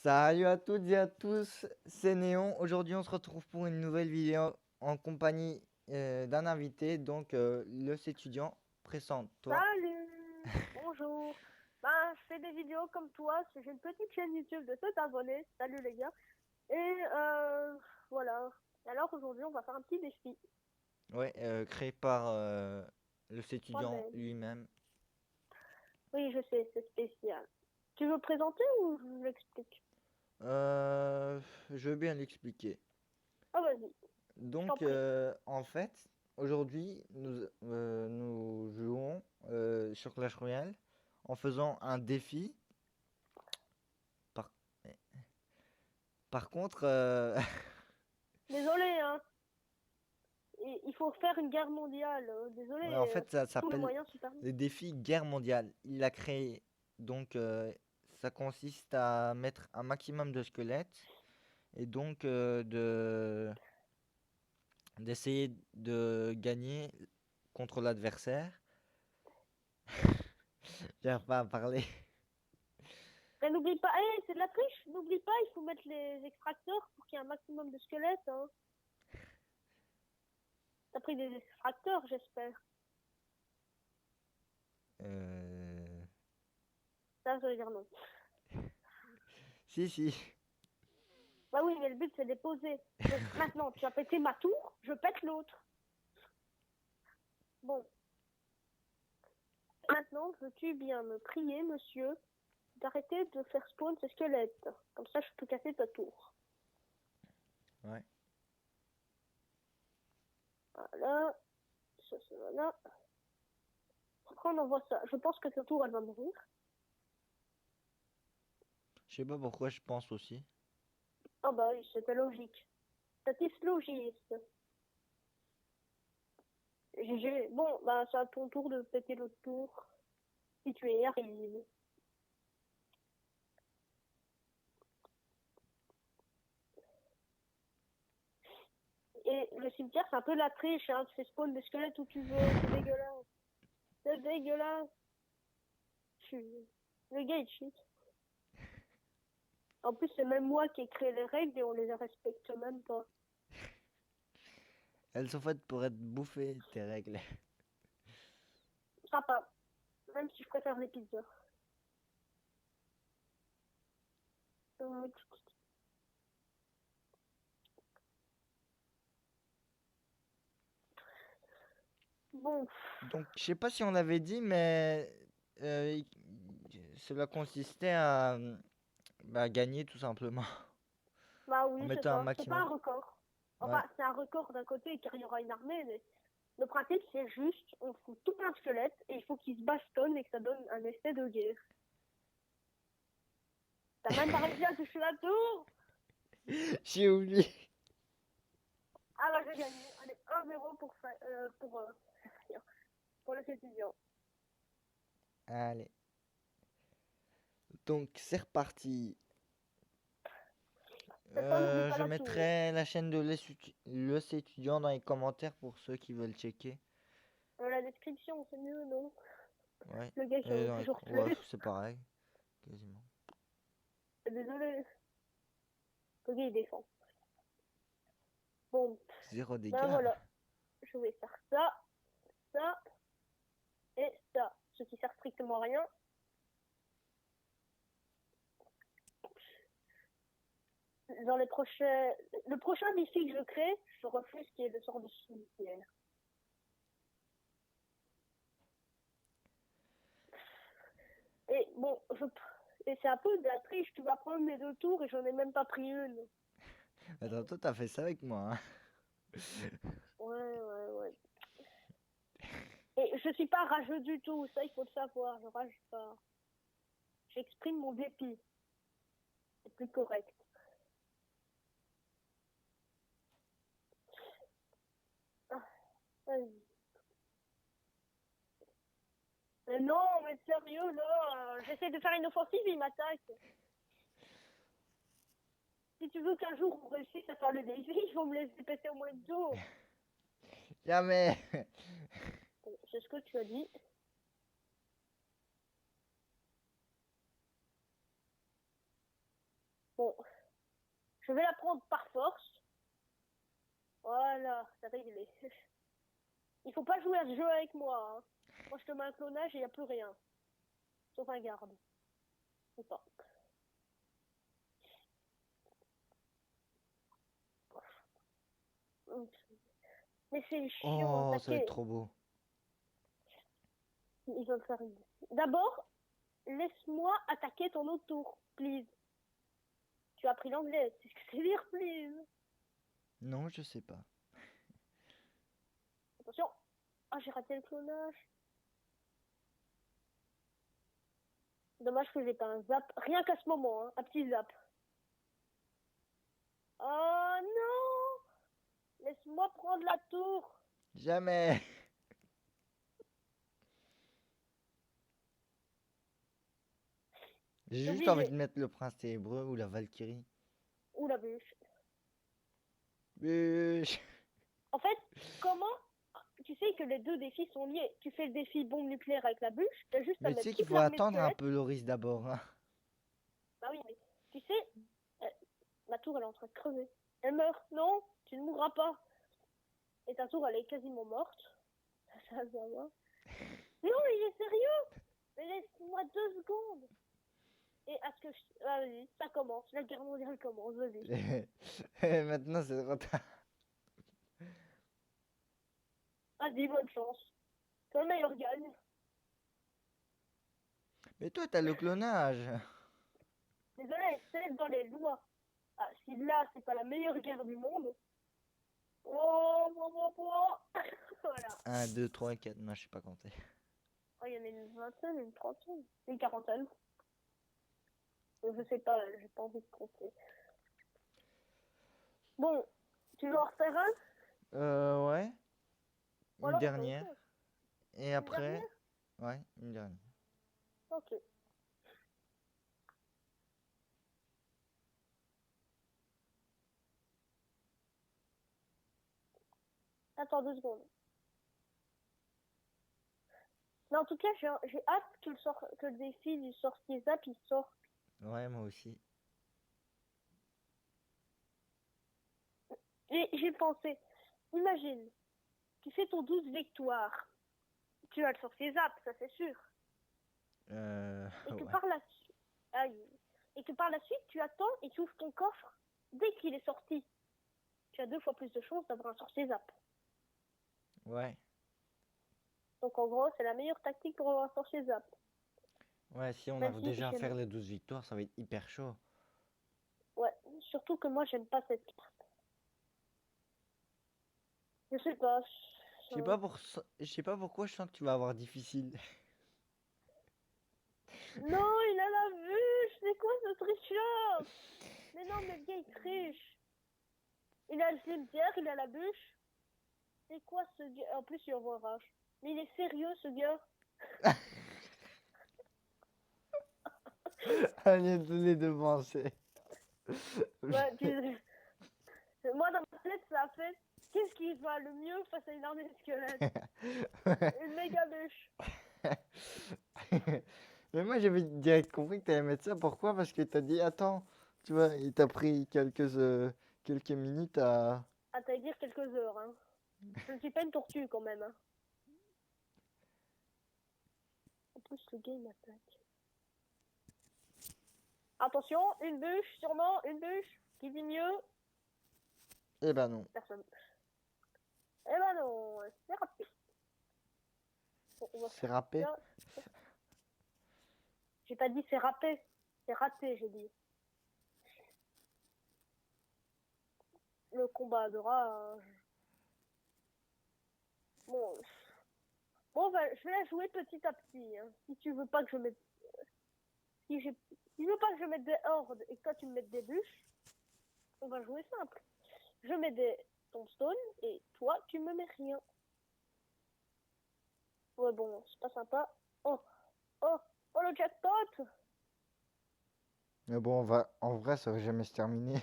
Salut à toutes et à tous, c'est Néon. Aujourd'hui, on se retrouve pour une nouvelle vidéo en compagnie d'un invité, donc le étudiant. Présente-toi. Salut! Bonjour! Ben, je fais des vidéos comme toi, j'ai une petite chaîne YouTube de 7 abonnés. Salut les gars! Et voilà. Alors aujourd'hui, on va faire un petit défi. Ouais, créé par le étudiant Moi-même. lui-même. Oui, je sais, c'est spécial. Tu veux présenter ou je l'explique? Euh, je veux bien l'expliquer. Ah, vas-y, je t'en Donc, prie. en fait, aujourd'hui, nous jouons sur Clash Royale en faisant un défi. Par, par contre, Désolé, hein. Il faut faire une guerre mondiale. Désolé, ouais, en fait, ça tous les s'appelle moyens se permettent. le défi guerre mondiale. Il l'a créé. Donc, ça consiste à mettre un maximum de squelettes et donc d'essayer de gagner contre l'adversaire. J'arrive pas à parler. Mais n'oublie pas, c'est de la triche. N'oublie pas, il faut mettre les extracteurs pour qu'il y ait un maximum de squelettes, hein. T'as pris des extracteurs, j'espère. Euh, Ça veut dire non. Si, si. Bah oui, mais le but c'est de les poser. Donc maintenant, tu as pété ma tour, je pète l'autre. Bon, maintenant, veux-tu bien me prier, monsieur, d'arrêter de faire spawn ces squelettes. Comme ça, je peux casser ta tour. Ouais. Voilà, ça, voilà. Après, on envoie ça. Je pense que ta tour, elle va mourir. Je sais pas pourquoi je pense aussi. Ah bah oui, c'était logique. C'était logiste. GG. Bon, bah c'est à ton tour de péter l'autre tour. Si tu y arrives. Et le cimetière, c'est un peu la triche, hein. Tu fais spawn des squelettes où tu veux. C'est dégueulasse. C'est dégueulasse. Le gars, il cheat. En plus, c'est même moi qui ai créé les règles et on les respecte même pas. Elles sont faites pour être bouffées, tes règles. Sympa. Même si je préfère les pizzas. Euh, Bon, Donc, je sais pas si on l'avait dit, mais euh, cela consistait à bah, gagner tout simplement. bah En oui, c'est mettant un ça. C'est pas maximum. un record. Enfin, Ouais. c'est un record d'un côté car il y aura une armée, mais le principe c'est juste, on fout tout plein de squelettes et il faut qu'ils se bastonnent et que ça donne un effet de guerre. T'as même pas réussi à toucher la tour. J'ai oublié. Ah bah j'ai gagné. Allez, 1-0 pour les étudiants. Allez. Donc, c'est reparti. Cette fois, n'oublie pas Je la tour. mettrai la chaîne de l'ES étudiant dans les commentaires pour ceux qui veulent checker. La description, c'est mieux, non? Ouais. Le gars qui Et en a dans les... toujours Ouais, plus. c'est pareil, quasiment. Désolé. Le gars, il défend. Bon, Zéro ben dégâts. voilà. Je vais faire ça, ça et ça. Ce qui sert strictement à rien. Dans les prochains... Le prochain défi que je crée, je refuse qu'il y ait de sorte de cimetière. Et bon, et c'est un peu de la triche. Tu vas prendre mes deux tours et j'en ai même pas pris une. Attends, toi, t'as fait ça avec moi, hein. Ouais, ouais, ouais. Et je suis pas rageux du tout. Ça, il faut le savoir. Je rage pas. J'exprime mon dépit. C'est plus correct. Ah, vas-y. Mais non, mais sérieux, là, j'essaie de faire une offensive, il m'attaque. Si tu veux qu'un jour on réussisse à faire le défi, il faut me laisser péter au moins deux tours. Jamais. Bon, c'est ce que tu as dit. Bon, je vais la prendre par force. Voilà, c'est réglé. Il faut pas jouer à ce jeu avec moi. Hein. Moi, je te mets un clonage et il n'y a plus rien. Sauf un garde. Ou pas. Mais c'est chiant, Oh, ça va être attaquer. trop beau. Ils veulent faire une... D'abord, laisse-moi attaquer ton autre tour, please. Tu as appris l'anglais, c'est ce que c'est dire, please. Non, je sais pas. Attention. Ah, j'ai raté le clonage. Dommage que j'ai pas un zap. Rien qu'à ce moment, hein. Un petit zap. Oh non! Laisse-moi prendre la tour. Jamais. J'ai J'ai juste envie obligé. de mettre le prince ténébreux ou la Valkyrie. Ou la bûche. Bûche. En fait, comment... Tu sais que les deux défis sont liés. Tu fais le défi bombe nucléaire avec la bûche, t'as juste à Mais tu mettre sais qu'il toute faut l'armée de attendre un squelettes. peu Loris d'abord. Hein. Bah oui, mais tu sais, euh, ma tour elle est en train de crever. Elle meurt. Non, tu ne mourras pas. Et ta tour elle est quasiment morte. Ça va. Non, mais il est sérieux. Mais laisse-moi 2 secondes. Et à ce que je... Ah, vas-y, ça commence. La guerre mondiale commence, vas-y. Et maintenant, c'est trop tard. Vas-y, bonne chance. Que le meilleur gagne. Mais toi, t'as le clonage. Désolé, c'est dans les lois. Ah, si là, c'est pas la meilleure guerre du monde. Oh, voilà. 1, 2, 3, 4. Non, je sais pas compter. Oh, il y en a une vingtaine, une trentaine, une quarantaine. Je sais pas, j'ai pas envie de compter. Bon, tu veux en refaire un? Ouais. Ou Une alors on fait autre dernière. chose. Et Une après. dernière? Ouais, une dernière. Ok. Attends 2 secondes. Mais en tout cas, j'ai hâte que le défi du sorcier zap il sorte. Ouais, moi aussi. Et j'ai pensé, imagine, tu fais ton 12 victoires. Tu as le sorcier zap, ça c'est sûr. Et que Ouais. par la suite, et que par la suite, tu attends et tu ouvres ton coffre dès qu'il est sorti. Tu as 2 fois plus de chances d'avoir un sorcier zap. Ouais. Donc en gros, c'est la meilleure tactique pour avoir un sorcier zap. Ouais, si on Même arrive si déjà à faire les 12 victoires, ça va être hyper chaud. ouais, surtout que moi j'aime pas cette carte. Je sais pas. Je sais pas pourquoi je sens que tu vas avoir difficile. Non, il a la vue. C'est quoi ce tricheur? Mais non, mais le gars il triche. Il a le cimetière, il a la bûche. C'est quoi ce gars? En plus, il envoie un rage. Mais il est sérieux ce gars? Allez, les deux pensées. Ouais, moi dans ma tête, ça a fait. Qu'est-ce qui va le mieux face à une armée de squelettes? Une méga bûche. Mais moi j'avais direct compris que t'allais mettre ça. Pourquoi? Parce que t'as dit attends, tu vois, il t'a pris quelques minutes à. À t'allais dire quelques heures, hein. Je ne suis pas une tortue quand même, hein. En plus, le gars il m'attaque. Attention, une bûche, sûrement, une bûche. Qui dit mieux? Eh ben non. Personne. Eh ben non, c'est raté. Bon, on va C'est faire râpé. ça. J'ai pas dit c'est râpé. C'est raté, j'ai dit. Le combat de rage. Bon, je vais la jouer petit à petit. Hein. Si tu veux pas que je mette... Si tu veux pas que je mette des hordes et que toi tu me mettes des bûches, on va jouer simple. Je mets des tombstones et toi tu me mets rien. Ouais bon, c'est pas sympa. Oh, oh, oh le jackpot! Mais bon, en vrai, ça va jamais se terminer.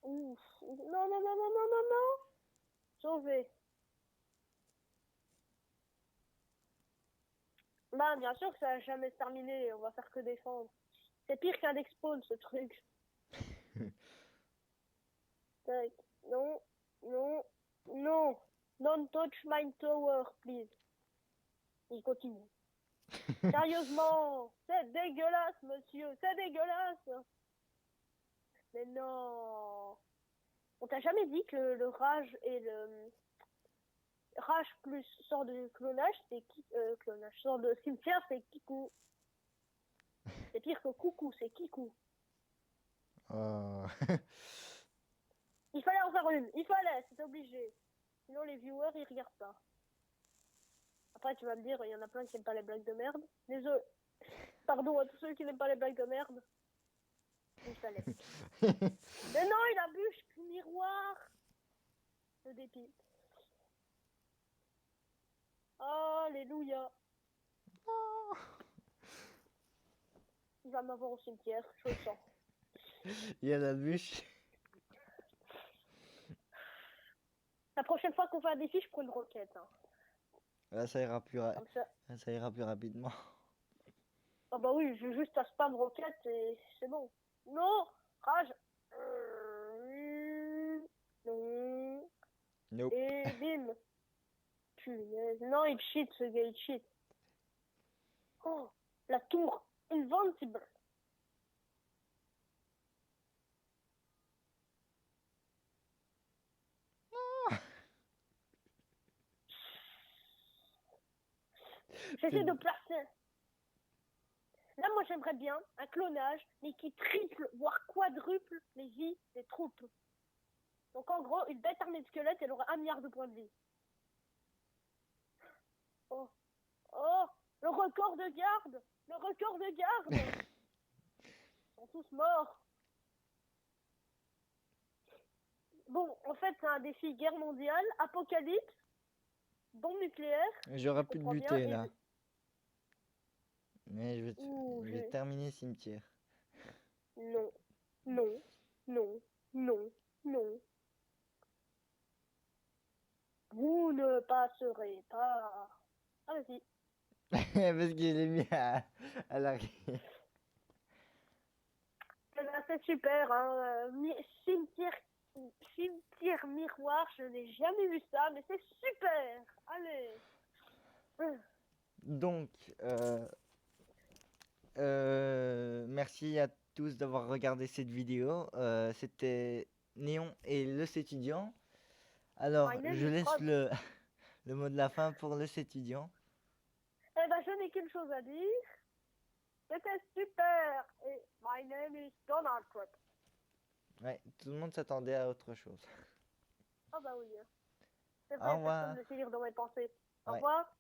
Ouf. Non, non, non, non, non, non, non. Sauvé. Bah, bien sûr que ça va jamais se terminer, on va faire que défendre. C'est pire qu'un Expawn, ce truc. Tac. Non, non, non. Don't touch my tower, please. Il continue. Sérieusement, c'est dégueulasse, monsieur, c'est dégueulasse. Mais non. On t'a jamais dit que le rage et le rage plus sort de clonage, c'est qui clonage sort de cimetière, c'est Kikou. C'est pire que coucou, c'est Kikou. Oh. Il fallait en faire une, il fallait, c'est obligé. Sinon les viewers ils regardent pas. Après tu vas me dire, il y en a plein qui n'aiment pas les blagues de merde. Désolé. Pardon à tous ceux qui n'aiment pas les blagues de merde. Il fallait. Mais non, il a bûche le miroir. Le dépit. Alléluia. Il va m'avoir au cimetière, je le sens. Il y a la bûche. La prochaine fois qu'on fait un défi, je prends une roquette. Hein. Là, ça ira plus, Comme ça. ça ira plus rapidement. Ah bah oui, je vais juste à spam roquette et c'est bon. Non, rage. Non. Nope. Et bim. Punaise. Non, il cheat ce gars, il cheat. Oh, la tour invincible. J'essaie de placer. Là, moi, j'aimerais bien un clonage, mais qui triple, voire quadruple les vies des troupes. Donc, en gros, une bête armée de squelettes, elle aurait 1 milliard de points de vie. Oh, oh, le record de garde. Le record de garde. Ils sont tous morts. Bon, en fait, c'est un défi guerre mondiale, apocalypse, bombe nucléaire. J'aurais pu te comprends bien, buter et là. Mais Ouh, je vais terminer cimetière. Non, non, non, non, non. Vous ne passerez pas. Ah, vas-y. Parce que je l'ai mis à l'arrière. Eh ben, c'est super, hein. Cimetière, cimetière miroir, je n'ai jamais vu ça, mais c'est super. Allez. Donc, merci à tous d'avoir regardé cette vidéo. C'était Néon et le étudiant. Alors, My name je is laisse Rob. le mot de la fin pour le étudiant. Eh ben, je n'ai qu'une chose à dire. C'était super. Et my name is Donald Trump. Ouais, tout le monde s'attendait à autre chose. Ah bah oui. C'est Au vrai, revoir. personne ne sait lire dans mes pensées. Au Ouais. revoir.